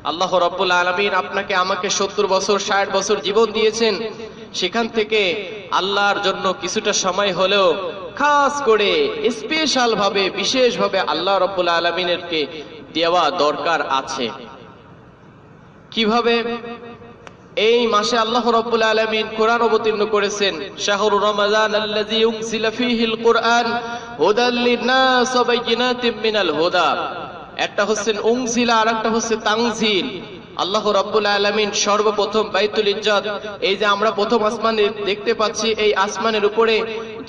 আল্লাহ রাব্বুল আলামিন আপনাকে আমাকে 70 বছর 60 বছর জীবন দিয়েছেন, সেখান থেকে আল্লাহর জন্য কিছুটা সময় হলেও খাস করে স্পেশাল ভাবে বিশেষভাবে আল্লাহ রাব্বুল আলামিনেরকে দেওয়া দরকার আছে। কিভাবে? এই মাসে আল্লাহ রাব্বুল আলামিন কোরআন অবতীর্ণ করেছেন। শাহরু রমাজান আল্লাযী উনজিলা ফীহিল কুরআন হুদাল লিন-নাস ওয়া বাইয়িনাতিম মিনাল হুদা। একটা হচ্ছে উনজিলা আর একটা হচ্ছে তানজিল। আল্লাহ রাব্বুল আলামিন সর্বপ্রথম বাইতুল ইজ্জত, এই যে আমরা প্রথম আসমানে দেখতে পাচ্ছি, এই আসমানের উপরে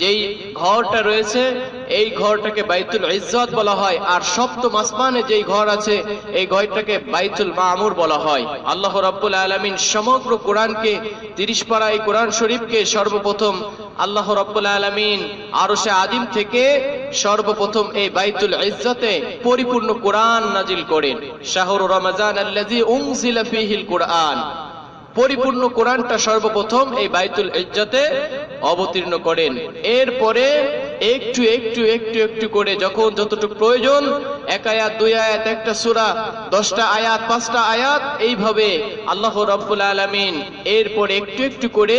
যেই ঘরটা রয়েছে এই ঘরটাকে বাইতুল ইজ্জত বলা হয়। আর সপ্তম আসমানে যেই ঘর আছে এই ঘরটাকে বাইতুল মামুর বলা হয়। আল্লাহ রাব্বুল আলামিন সমগ্র কোরআনকে 30 পারা এই কোরআন শরীফকে সর্বপ্রথম আল্লাহ রাব্বুল আলামিন আরশে আযীম থেকে সর্বপ্রথম এই বাইতুল ইজ্জতে পরিপূর্ণ কোরআন নাজিল করেন। শাহরু রমাজান আল্লাযী উনজিলা ফীহিল কুরআন, পরিপূর্ণ কোরআনটা সর্বপ্রথম এই বাইতুল ইজ্জতে অবতীর্ণ করেন। এরপরে একটু একটু একটু একটু করে যখন যতটুকু প্রয়োজন, 1 আয়াত 2 আয়াত, একটা সূরা, 10টা আয়াত, 5টা আয়াত, এইভাবে আল্লাহ রাব্বুল আলামিন এরপর একটু একটু করে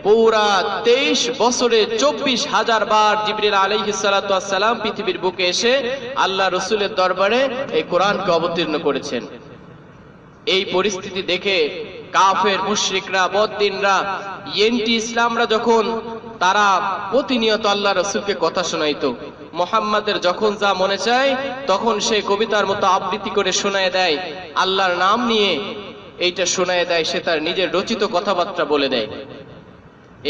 পুরা 23 বছরে 24,000 বার জিবরিল আলাইহিস সালাতু ওয়াস সালাম পৃথিবীর বুকে এসে আল্লাহ রাসূলের দরবারে এই কোরআনকে অবতীর্ণ করেছেন। এই পরিস্থিতি দেখে কাফের, মুশরিকরা, বদদিনরা, এন্টি ইসলামরা যখন তারা প্রতিনিয়ত আল্লাহ রাসূলকে কথা শোনাইতো, মুহাম্মাদের যখন যা মনে চায় তখন সে কবিতার মতো আবৃত্তি করে শোনায় দেয়, আল্লাহর নাম নিয়ে এইটা শোনায় দেয়, সে তার নিজের রচিত কথাবার্তা বলে দেয়।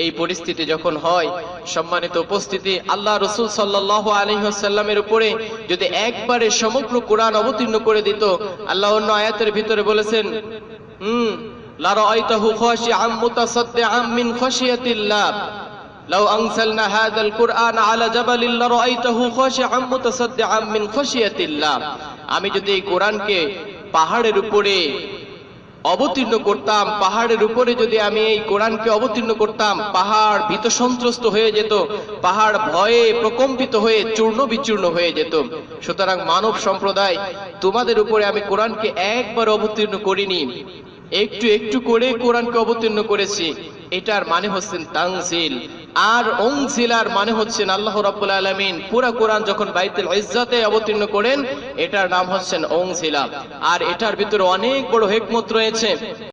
এই পরিস্থিতি যখন হয়, সম্মানিত উপস্থিতি, আল্লাহ রাসূল সাল্লাল্লাহু আলাইহি ওয়াসাল্লামের উপরে যদি একবারে সমগ্র কোরআন অবতীর্ণ করে দিত, আল্লাহ অন্য আয়াতের ভিতরে বলেছেন, লা রাআইতাহু খাশিআম মুতাসাদ্দিআম মিন খাশিয়াতিল্লাহ, লাউ আনজালনা হাযাল কুরআন আলা জাবালিন লা রাআইতাহু খাশিআম মুতাসাদ্দিআম মিন খাশিয়াতিল্লাহ। আমি যদি এই কোরআনকে পাহাড়ের উপরে অবতীর্ণ করতাম, পাহাড়ের উপরে যদি আমি এই কোরআনকে অবতীর্ণ করতাম, পাহাড় ভীতসন্ত্রস্ত হয়ে যেত, পাহাড় ভয়ে প্রকম্পিত হয়ে চূর্ণ বিচূর্ণ হয়ে যেত। সুতরাং মানব সম্প্রদায়, তোমাদের উপরে আমি কোরআনকে একবার অবতীর্ণ করিনি, একটু একটু করে কোরআনকে অবতীর্ণ করেছি। এটার মানে হচ্ছেন তানজিল। আর উনজিলার মানে হচ্ছেন আল্লাহ রাব্বুল আলামিন পুরা কোরআন যখন বাইতুল ইজ্জতে অবতীর্ণ করেন, এটার নাম হচ্ছেন উনজিলা। আর এটার ভিতরে অনেক বড় হিকমত রয়েছে।